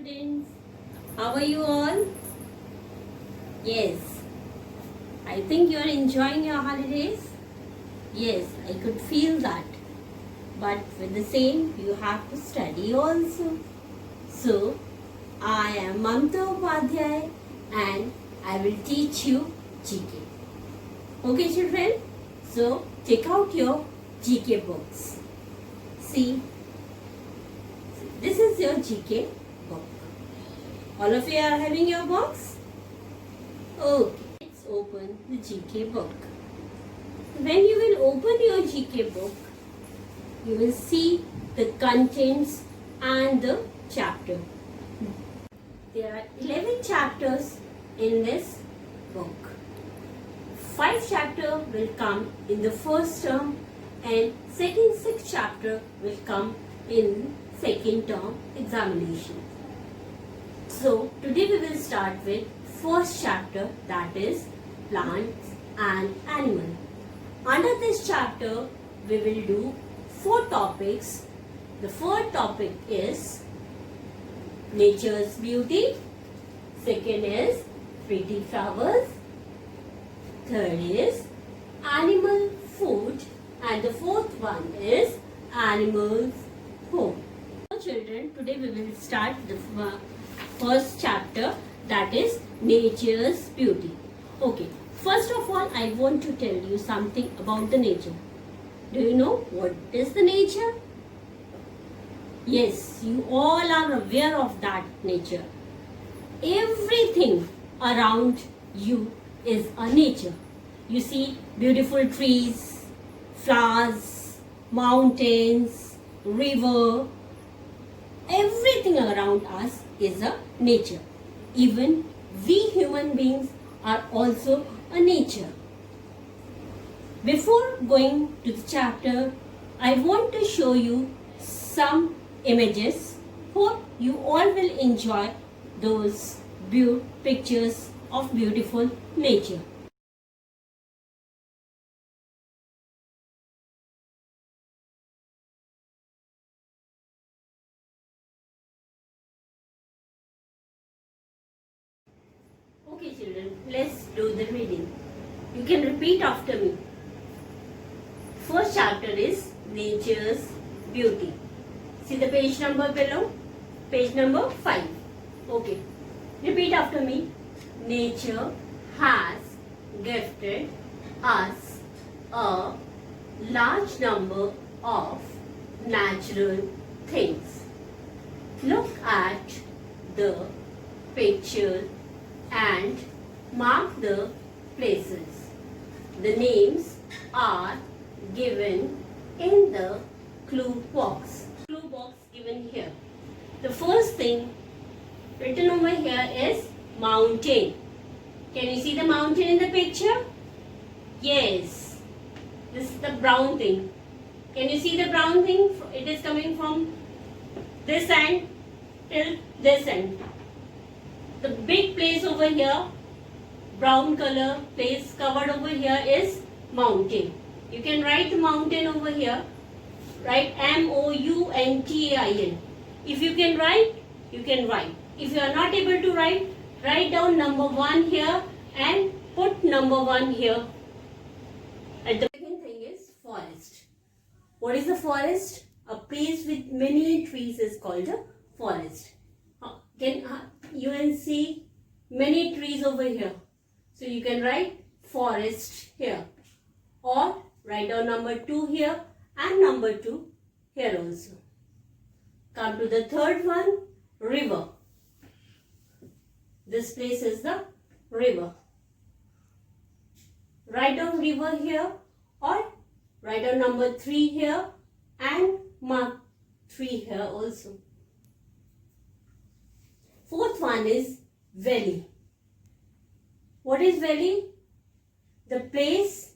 students. How are you all? Yes, I think you are enjoying your holidays. Yes, I could feel that. But with the same, you have to study also. So, I am Mamta Upadhyay and I will teach you GK. Okay, children? So, take out your GK books. See, this is your GK book. All of you are having your books? Okay, let's open the GK book. When you will open your GK book, you will see the contents and the chapter. There are 11 chapters in this book. 5 chapters will come in the first term and second 6 chapter will come in second term examination. So today we will start with first chapter, that is plants and animal. Under this chapter we will do 4 topics. The first topic is nature's beauty. Second is pretty flowers. Third is animal food. And the fourth one is animals home. So children, today we will start the first chapter, that is nature's beauty. Okay, first of all I want to tell you something about the nature. Do you know what is the nature? Yes, you all are aware of that nature. Everything around you is a nature. You see beautiful trees, flowers, mountains, river. Everything around us is a nature. Even we human beings are also a nature. Before going to the chapter, I want to show you some images. Hope you all will enjoy those pictures of beautiful nature. Okay children, let's do the reading. You can repeat after me. First chapter is nature's beauty. See the page number below? Page number 5. Okay. Repeat after me. Nature has gifted us a large number of natural things. Look at the picture and mark the places. The names are given in the clue box. Clue box given here. The first thing written over here is mountain. Can you see the mountain in the picture? Yes. This is the brown thing. Can you see the brown thing? It is coming from this end till this end. The big place over here, brown color place covered over here is mountain. You can write the mountain over here. Write MOUNTAIN. If you can write, you can write. If you are not able to write, write down number 1 here and put number 1 here. And the second thing is forest. What is a forest? A place with many trees is called a forest. You can see many trees over here. So you can write forest here. Or write down number 2 here and number 2 here also. Come to the third one, river. This place is the river. Write down river here or write down number 3 here and mark 3 here also. Fourth one is valley. What is valley? The place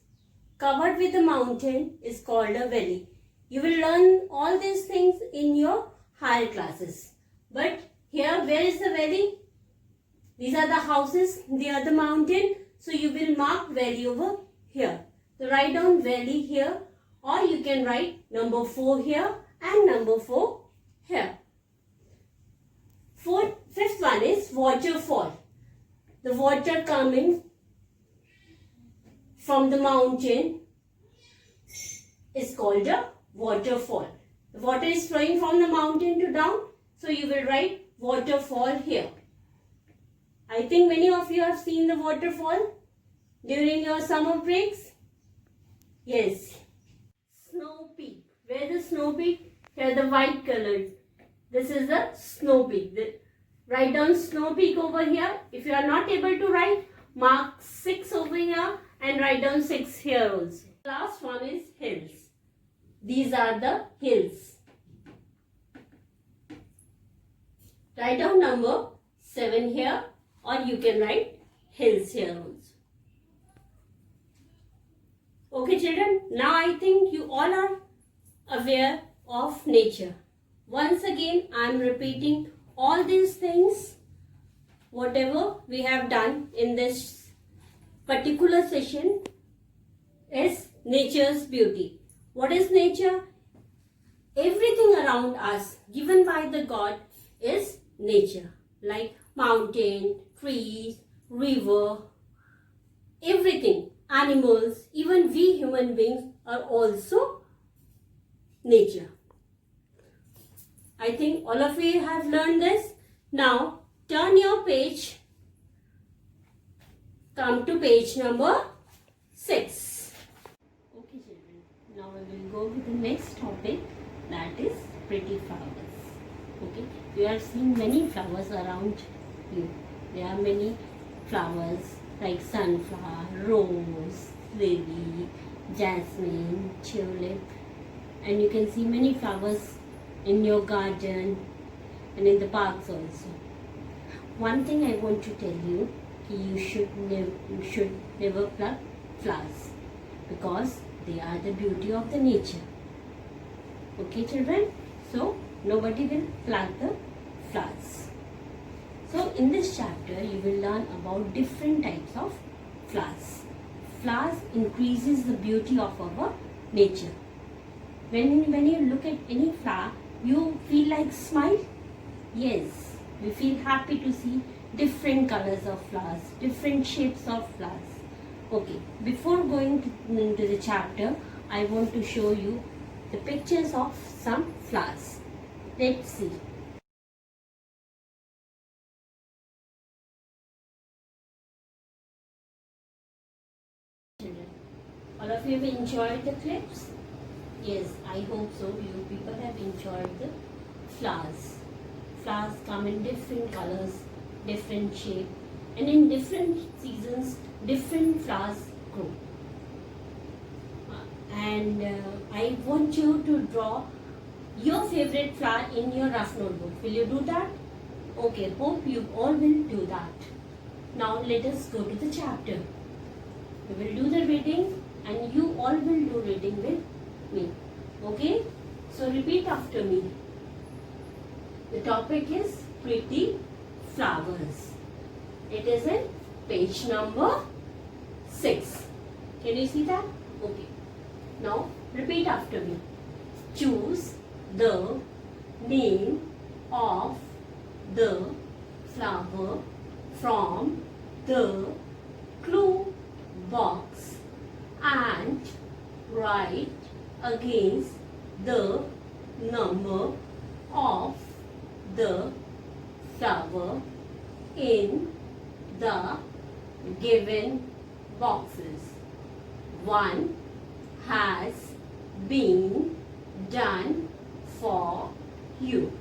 covered with the mountain is called a valley. You will learn all these things in your higher classes. But here, where is the valley? These are the houses, they are the mountain. So you will mark valley over here. So write down valley here or you can write number 4 here and number 4 here. Fifth one is waterfall. The water coming from the mountain is called a waterfall. The water is flowing from the mountain to down, so you will write waterfall here. I think many of you have seen the waterfall during your summer breaks. Yes. Snow peak. Where is the snow peak? Here the white colored. This is the snow peak. Write down snow peak over here. If you are not able to write, mark 6 over here and write down 6 here also. Last one is hills. These are the hills. Write down number 7 here, or you can write hills here also. Okay children, now I think you all are aware of nature. Once again I am repeating all these things, whatever we have done in this particular session is nature's beauty. What is nature? Everything around us given by the God is nature, like mountain, trees, river, everything, animals, even we human beings are also nature. I think all of you have learned this. Now turn your page, come to page number 6. Okay children, now we will go with the next topic, that is pretty flowers. Okay, you are seeing many flowers around you. There are many flowers like sunflower, rose, lily, jasmine, tulip, and you can see many flowers in your garden and in the parks also. One thing I want to tell you, you should never pluck flowers because they are the beauty of the nature. Okay children, so nobody will pluck the flowers. So in this chapter you will learn about different types of flowers. Flowers increases the beauty of our nature. When you look at any flower, you feel like smile? Yes, we feel happy to see different colors of flowers, different shapes of flowers. Okay, before going into the chapter, I want to show you the pictures of some flowers. Let's see. All of you have enjoyed the clips? Yes, I hope so. You people have enjoyed the flowers. Flowers come in different colors, different shape, and in different seasons, different flowers grow. And I want you to draw your favorite flower in your rough notebook. Will you do that? Okay, hope you all will do that. Now let us go to the chapter. We will do the reading and you all will do reading with me. Okay? So repeat after me. The topic is pretty flowers. It is in page number 6. Can you see that? Okay. Now repeat after me. Choose the name of the flower from the clue box and write against the number of the flower in the given boxes. One has been done for you.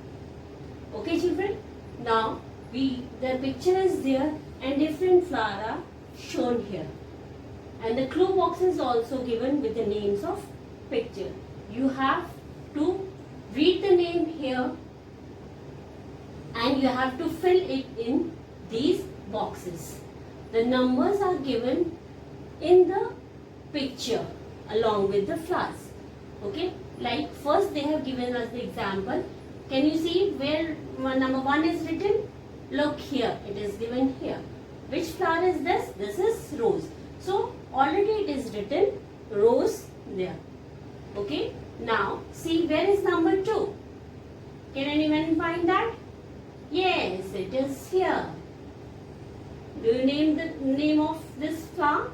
Okay children, now the picture is there and different flowers are shown here, and the clue box is also given with the names of picture. You have to read the name here and you have to fill it in these boxes. The numbers are given in the picture along with the flowers. Okay, like first they have given us the example. Can you see where number 1 is written? Look here, it is given here. Which flower is this? This is rose. So already it is written rose there. Okay, now see where is number 2? Can anyone find that? Yes, it is here. Do you name the name of this flower?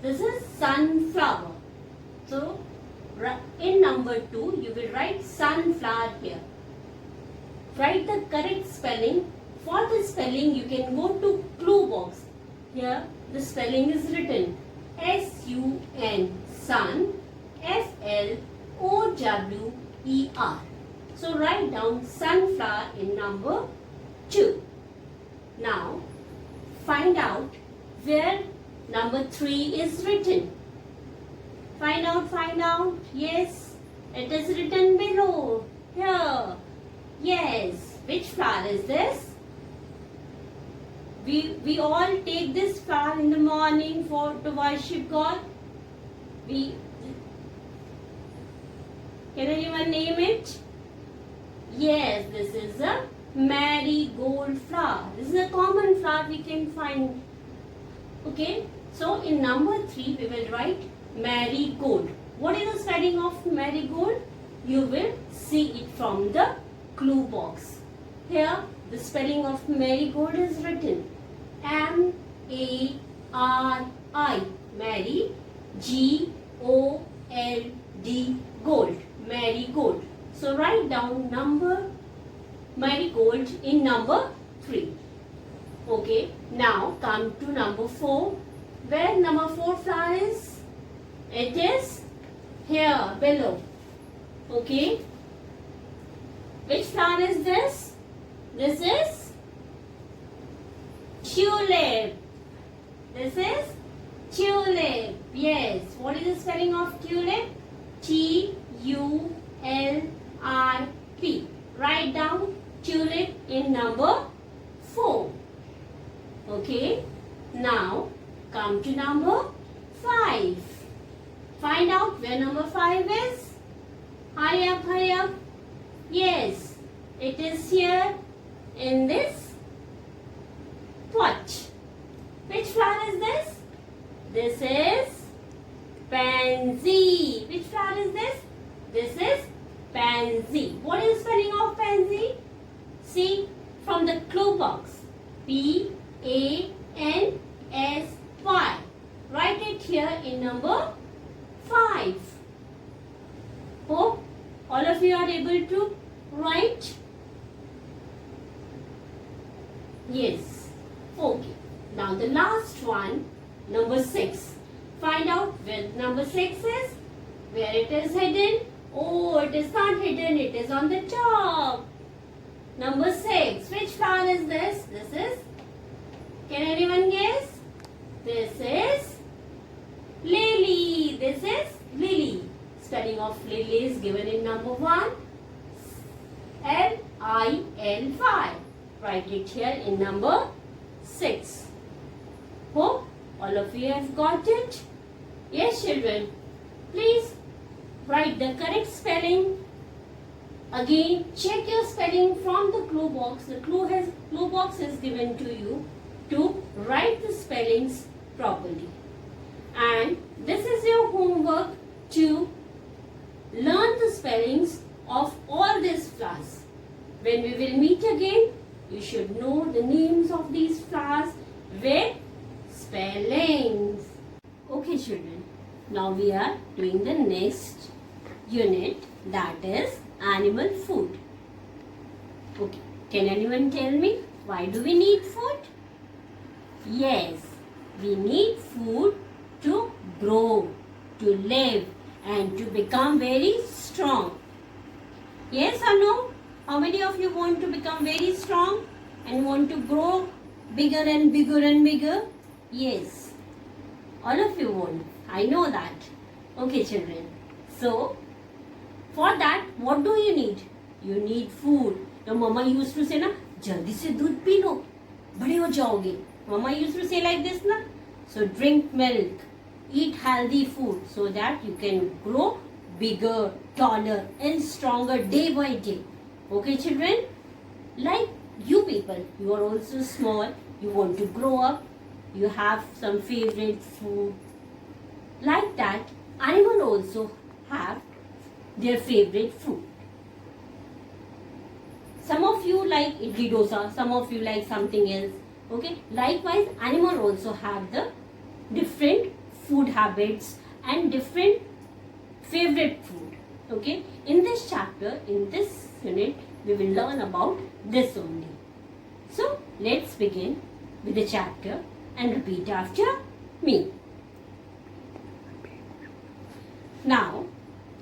This is sunflower. So in number 2, you will write sunflower here. Write the correct spelling. For the spelling, you can go to clue box. Here, the spelling is written S-U-N, sun, F-L-O-W-E-R. So write down sunflower in number 2. Now, find out where number 3 is written. Find out. Yes, it is written below. Here. Yes. Which flower is this? We all take this flower in the morning to worship God. Can anyone name it? Yes, this is a marigold flower. This is a common flower we can find. Okay, so in number 3 we will write marigold. What is the spelling of marigold? You will see it from the clue box. Here the spelling of marigold is written M-A-R-I, Mary, G-O-L-D, gold, marigold. So write down marigold in number 3. Okay, now come to number 4. Where number 4 flower is? It is here below. Okay, which flower is this? This is tulip. This is tulip. Yes. What is the spelling of tulip? T-U-L-I-P. Write down tulip in number 4. Okay. Now come to number 5. Find out where number 5 is. Hurry up. Yes, it is here in this pot. Which flower is this? This is pansy. Which flower is this? This is pansy. What is the spelling of pansy? See from the clue box. P-A-N-S-Y. Write it here in number 5. Hope all of you are able to write. Yes. Okay. Now the last one, number 6. Find out where number 6 is. Where it is hidden. Oh, it is not hidden. It is on the top. Number 6. Which flower is this? This is. Can anyone guess? This is lily. This is lily. Spelling of lily is given in number 1. L-I-L-Y. Write it here in number 6. Hope all of you have got it. Yes, children. Please write the correct spelling. Again, check your spelling from the clue box. The clue box is given to you to write the spellings properly. And this is your homework to learn the spellings of all these flowers. When we will meet again, you should know the names of these flowers with spellings. Okay, children. Now we are doing the next unit, that is animal food. Okay. Can anyone tell me why do we need food? Yes, we need food to grow, to live, and to become very strong. Yes or no? How many of you want to become very strong and want to grow bigger and bigger and bigger? Yes. All of you want. I know that. Okay, children. So, for that, what do you need? You need food. Your mama used to say, na, jaldi se doodh pee lo, bade ho jaoge. Mama used to say like this, na. So, drink milk. Eat healthy food so that you can grow bigger, taller and stronger day by day. Okay, children? Like you people, you are also small. You want to grow up. You have some favorite food. Like that, animals also have their favorite food. Some of you like idli dosa, some of you like something else. Okay. Likewise, animal also have the different food habits and different favorite food. Okay. In this chapter, in this unit, we will learn about this only. So let's begin with the chapter and repeat after me. Now,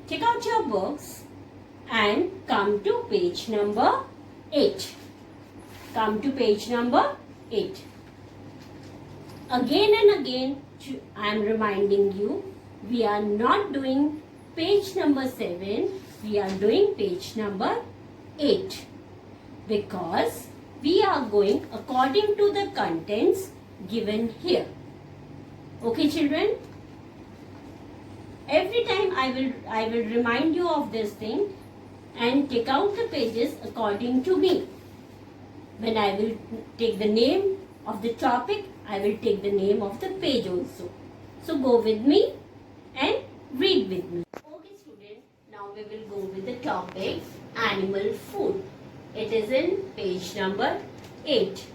take out your books and come to page number 8. Come to page number 8. Again and again, I am reminding you, we are not doing page number 7, we are doing page number 8. Because we are going according to the contents given here. Okay, children? Every time I will remind you of this thing and take out the pages according to me. When I will take the name of the topic, I will take the name of the page also. So go with me and read with me. Okay, student, now we will go with the topic animal food. It is in page number 8.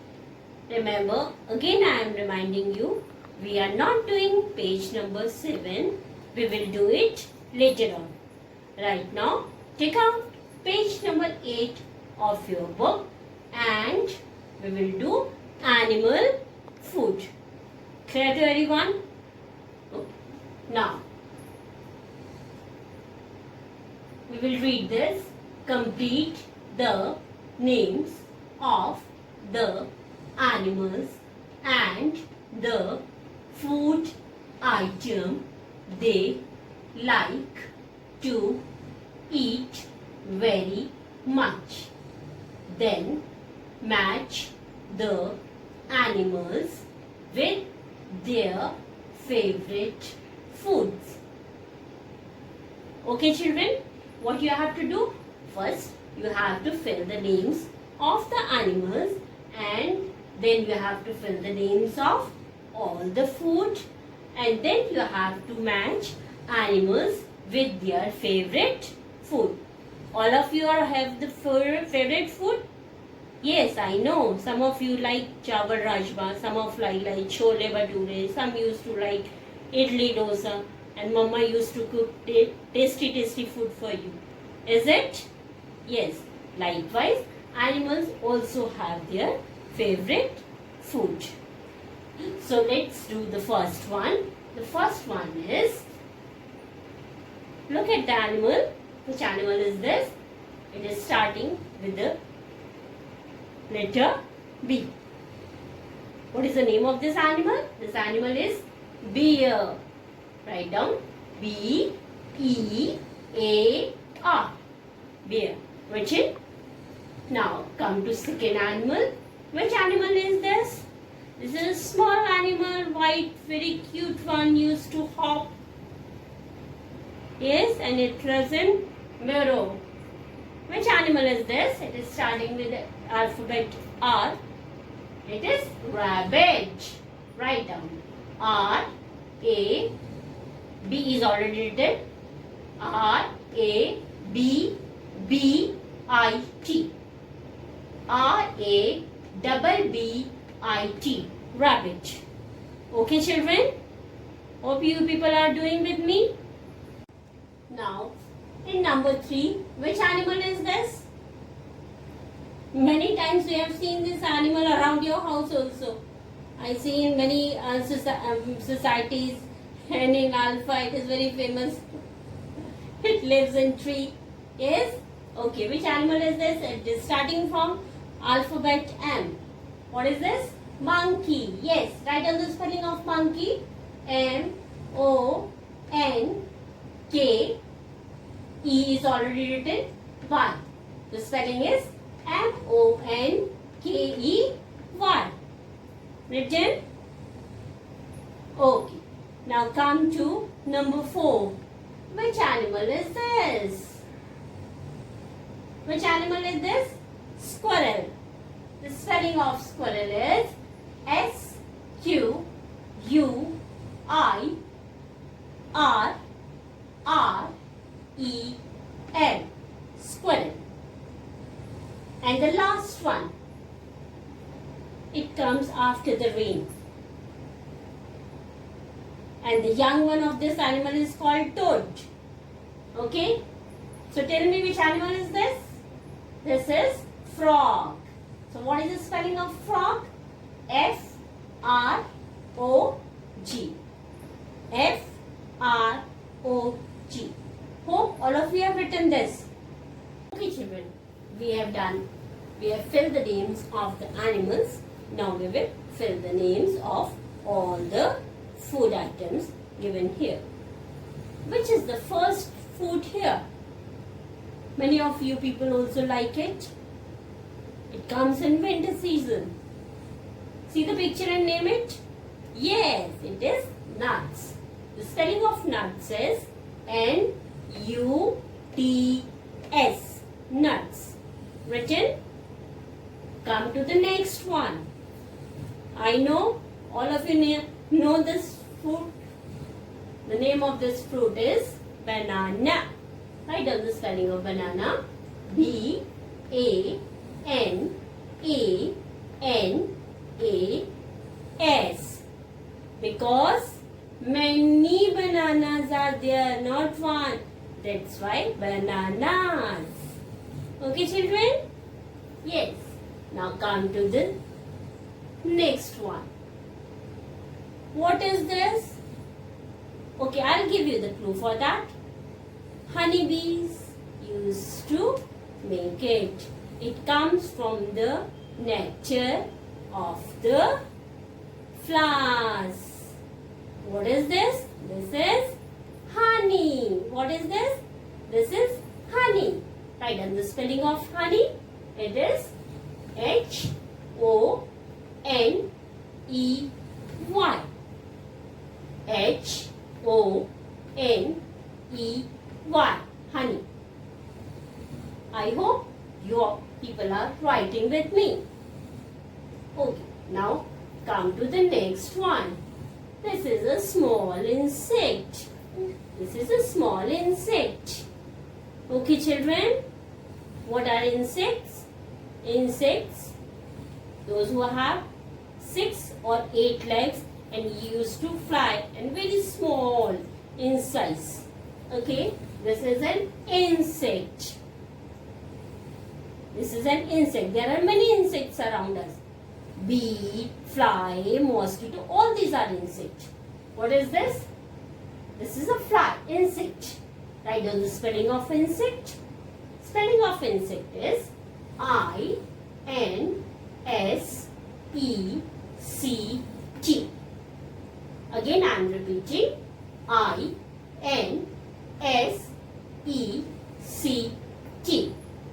Remember, again I am reminding you, we are not doing page number 7. We will do it later on. Right now, take out page number 8 of your book and we will do animal food. Clear to everyone? Okay. Now, we will read this. Complete the names of the animals and the food item they like to eat very much. Then match the animals with their favorite foods. Okay, children, what you have to do? First, you have to fill the names of the animals and then you have to fill the names of all the food and then you have to match animals with their favorite food. All of you have the favorite food? Yes, I know. Some of you like chawal rajma, some of like chole bhature, some used to like idli dosa and mama used to cook tasty food for you. Is it? Yes. Likewise, animals also have their favorite food. So let's do the first one. The first one is, look at the animal. Which animal is this? It is starting with the letter B. What is the name of this animal? This animal is bear. Write down B-E-A-R. Bear. Which is? Now come to second animal. Which animal is this? This is a small animal, white, very cute one, used to hop. Yes, and it was in meadow. Which animal is this? It is starting with the alphabet R. It is rabbit. Write down R-A. B is already written. R-A-B-B-I-T. R-A-B-B-I-T. Rabbit. Okay, children? Hope you people are doing with me. Now, in number 3, which animal is this? Many times we have seen this animal around your house also. I see in many societies and in Alpha it is very famous. It lives in tree. Yes? Okay, which animal is this? It is starting from alphabet M. What is this? Monkey. Yes, write down the spelling of monkey. M-O-N-K. E is already written. Y. The spelling is M-O-N-K-E-Y. Written? Okay. Now come to number 4. Which animal is this? Which animal is this? Squirrel. The spelling of squirrel is S-Q-U-I-R-R-E-L. Squirrel. And the last one, it comes after the rain. And the young one of this animal is called toad. Okay? So tell me, which animal is this? This is frog. So what is the spelling of frog? F-R-O-G. F-R-O-G. Hope all of you have written this. Okay children, we have filled the names of the animals. Now we will fill the names of all the food items given here. Which is the first food here? Many of you people also like it. It comes in winter season. See the picture and name it? Yes, it is nuts. The spelling of nuts is N-U-T-S. Nuts. Written? Come to the next one. I know all of you know this fruit. The name of this fruit is banana. Write down the spelling of banana. B-A-N-A-N-A-S. Because many bananas are there, not one. That's why bananas. Okay, children? Yes. Now come to the next one. What is this? Okay, I'll give you the clue for that. Honeybees used to make it. It comes from the nectar of the flowers. What is this? This is honey. What is this? This is honey. Write down the spelling of honey. It is H-O-N-E-Y. H-O-N-E-Y. Honey. I hope you people are writing with me. Okay, now come to the next one. This is a small insect. This is a small insect. Okay, children? What are insects? Insects, those who have 6 or 8 legs and used to fly and very small in size. Okay, this is an insect. This is an insect. There are many insects around us. Bee, fly, mosquito, all these are insects. What is this? This is a fly, insect. Write down the spelling of insect. Spelling of insect is I-N-S-E-C-T. Again I am repeating. I-N-S-E-C-T.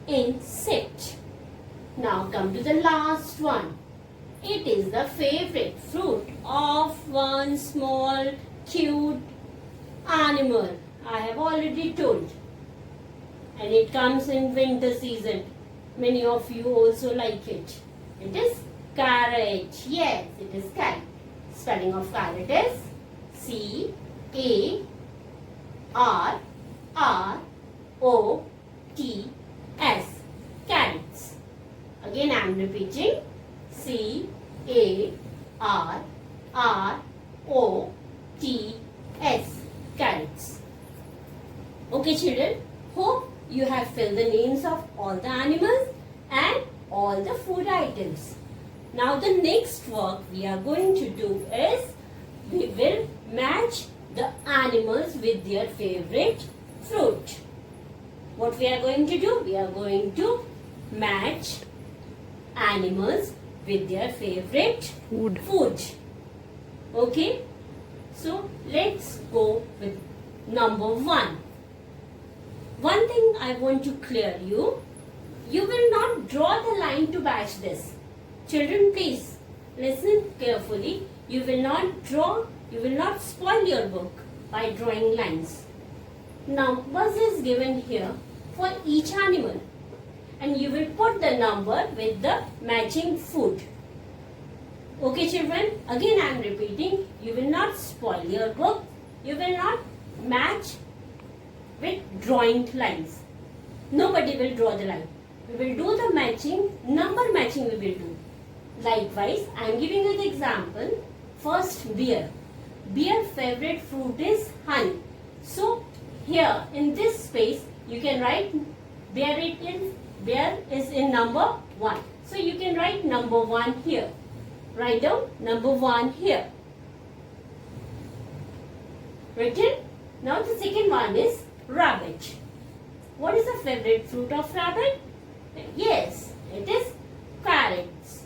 Insect. Now come to the last one. It is the favorite fruit of one small cute animal. I have already told. And it comes in winter season. Many of you also like it. It is carrot. Yes, it is carrot. Spelling of carrot is C-A-R-R-O-T-S. Carrots. Again I am repeating. C-A-R-R-O-T-S. Carrots. Okay, children. Hope you have filled the names of all the animals and all the food items. Now the next work we are going to do is we will match the animals with their favorite fruit. What we are going to do? We are going to match animals with their favorite food. Okay? So let's go with number 1. One thing I want to clear you. You will not draw the line to match this. Children, please listen carefully. You will not spoil your book by drawing lines. Numbers is given here for each animal. And you will put the number with the matching food. Okay, children? Again I am repeating. You will not spoil your book. You will not match with drawing lines. Nobody will draw the line. we will do the matching, number matching we will do. Likewise, I am giving you the example. First, bear. Bear favorite fruit is honey. So, here in this space, you can write bear is in number 1. So, you can write number 1 here. Write down number 1 here. Written. Now, the second one is rabbit. What is the favorite fruit of rabbit? Yes, it is carrots.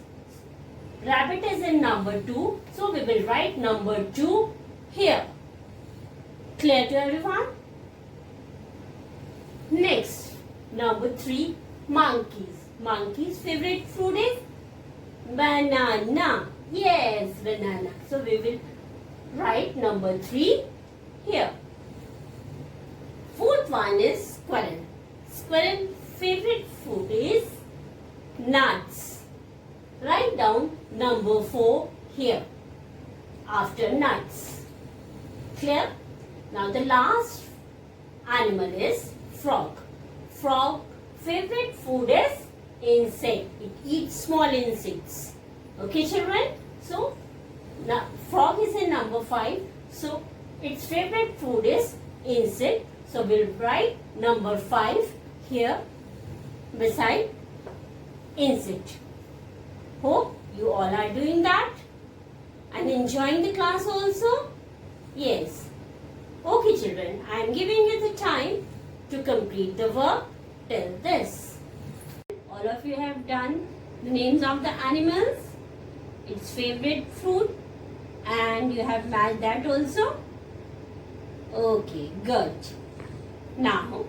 Rabbit is in number 2. So, we will write number 2 here. Clear to everyone? Next, number 3, monkeys. Monkeys' favorite fruit is banana. Yes, banana. So, we will write number 3 here. Fourth one is squirrel. Squirrel favorite fruit is nuts. Write down number 4 here after nuts. Clear? Now the last animal is frog. Frog favorite food is insect. It eats small insects. Okay, children? So, now frog is in number 5. So, its favorite food is insect. So, we'll write number 5 here beside insect. Hope you all are doing that and enjoying the class also. Yes. Okay, children, I am giving you the time to complete the work till this. All of you have done the names of the animals, its favorite fruit, and you have matched that also. Okay, good. Now,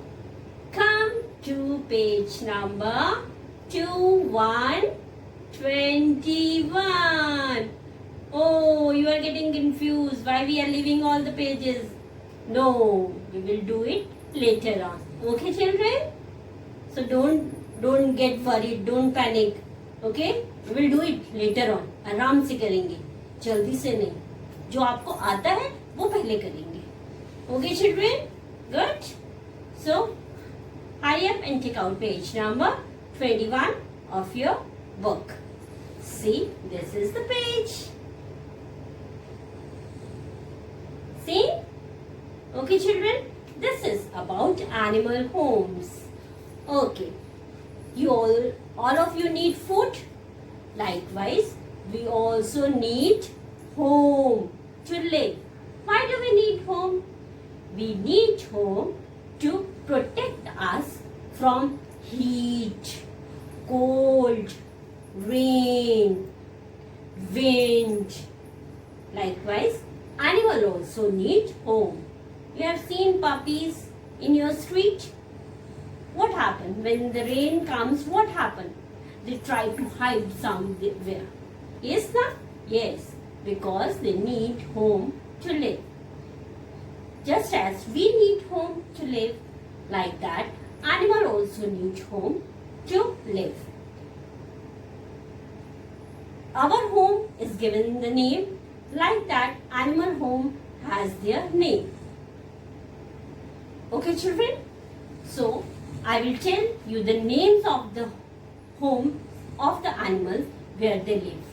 come to page number 2121. Oh, you are getting confused. Why we are leaving all the pages? No, we will do it later on. Okay, children? So don't get worried. Don't panic. Okay? We will do it later on. आराम से करेंगे. जल्दी से नहीं. जो आपको आता है वो पहले करेंगे. Okay, children? Good. So, hurry up and take out page number 21 of your book. See, this is the page. See? Okay, children? This is about animal homes. Okay. You all of you need food. Likewise, we also need home to live. Why do we need home? We need home to protect us from heat, cold, rain, wind. Likewise, animals also need home. You have seen puppies in your street. What happens when the rain comes? What happens? They try to hide somewhere. Yes, na? Yes, because they need home to live. Just as we need home to live, like that, animals also need home to live. Our home is given the name, like that, animal home has their name. Okay, children? So, I will tell you the names of the home of the animals where they live.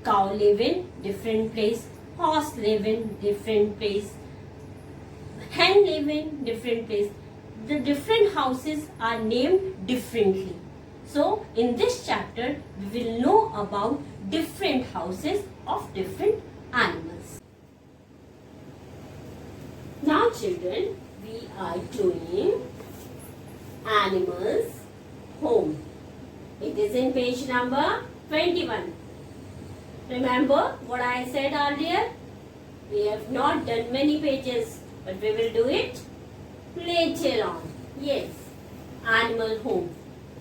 Cow live in different place, horse live in different place, hen live in different place. The different houses are named differently. So, in this chapter, we will know about different houses of different animals. Now, children, we are doing animals home. It is in page number 21. Remember what I said earlier? We have not done many pages, but we will do it later on. Yes, animal home.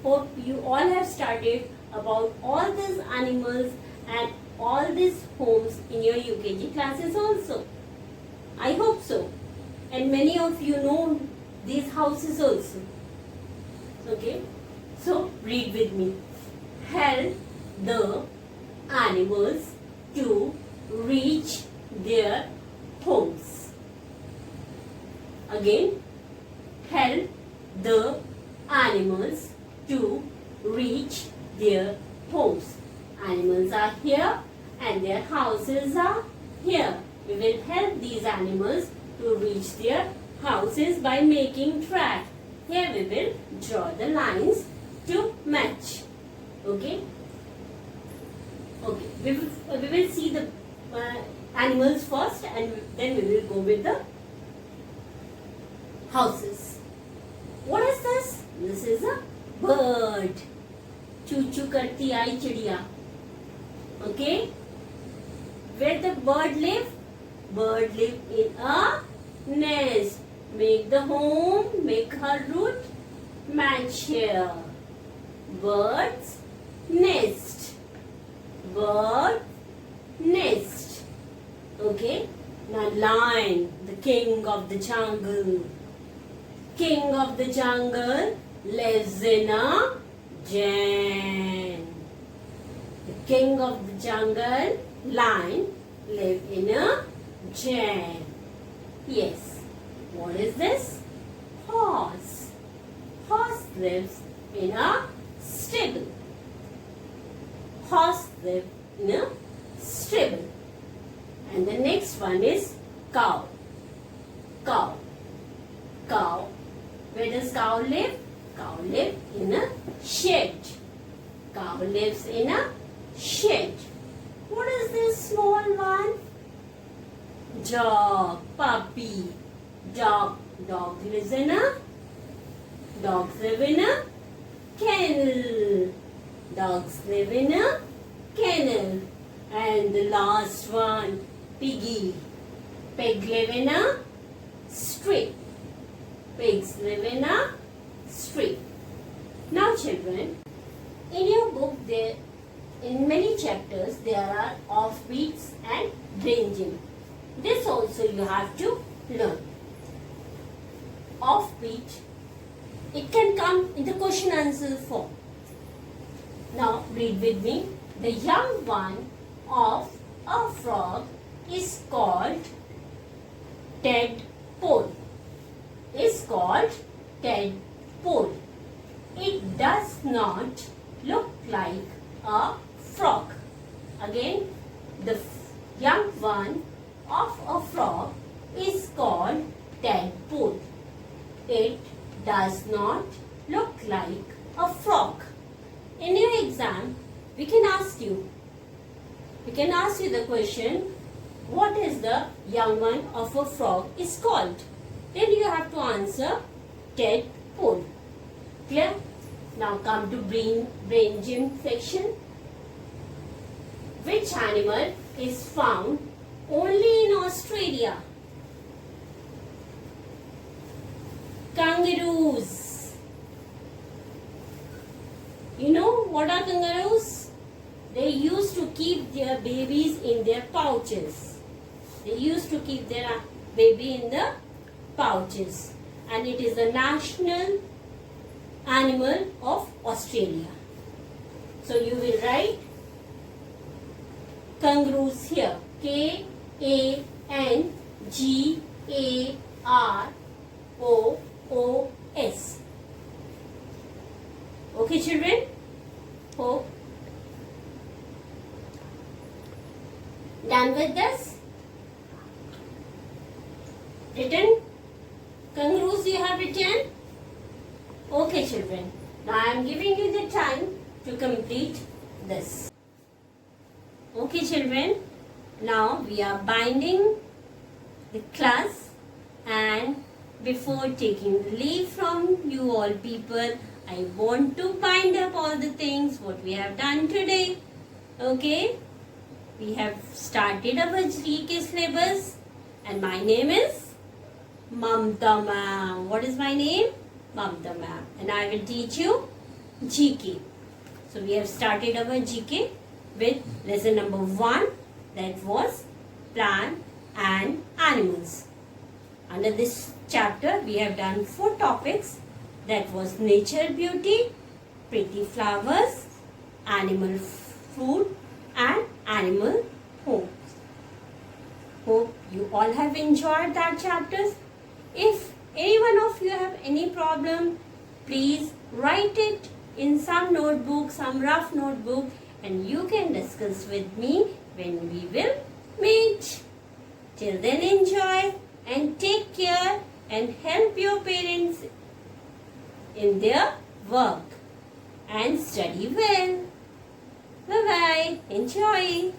Hope you all have studied about all these animals and all these homes in your UKG classes also. I hope so. And many of you know these houses also. Okay. So, read with me. Help the animals to reach their homes. Again, help the animals to reach their homes. Animals are here and their houses are here. We will help these animals to reach their houses by making track. Here we will draw the lines to match. Okay. Okay. We will see the animals first and then we will go with the houses. What is this? This is a bird. Choo choo karti aayi chidiya. Okay. Where the bird live? Bird live in a nest. Make the home, make her root match here. Bird's nest. Bird nest. Okay. Now lion, the king of the jungle. King of the jungle lives in a den. The king of the jungle, lion, live in a den. Yes. What is this? Horse. Horse lives in a stable. Horse lives in a stable. And the next one is cow. Cow. Cow. Where does cow live? Cow lives in a shed. Cow lives in a shed. What is this small one? Dog. Puppy. Dog. Dog lives in a. Dogs live in a kennel. Dogs live in a kennel. And the last one, piggy. Pig live in a street. Pigs live in a street. Now children, in your book there, in many chapters there are offbeats and brain gym. This also you have to learn. Offbeat, it can come in the question answer form. Now read with me. The young one of a frog is called tadpole. Is called tadpole. It does not look like a frog. Again, the young one of a frog is called tadpole. It does not look like a frog. In your exam, we can ask you the question, what is the young one of a frog is called? Then you have to answer tadpole. Clear? Now come to brain gym section. Which animal is found only in Australia? Kangaroos. You know what are kangaroos? They used to keep their babies in their pouches. They used to keep their baby in the pouches. And it is the national animal of Australia. So you will write kangaroos here. Kangaroos. Okay children? Hope. Done with this? Written? Kangaroos you have written? Okay children. Now I am giving you the time to complete this. Okay children. Now we are binding the class, and before taking leave from you all people, I want to bind up all the things what we have done today. Okay? We have started our GK syllabus, and my name is Mamta ma'am. What is my name? Mamta ma'am. And I will teach you GK. So we have started our GK with lesson number 1, that was plant and animals. Under this chapter we have done 4 topics, that was nature beauty, pretty flowers, animal food and animal homes. Hope you all have enjoyed that chapters. If any one of you have any problem, please write it in some notebook, some rough notebook, and you can discuss with me when we will meet. Till then, enjoy and take care and help your parents in their work and study well. Bye bye. Enjoy.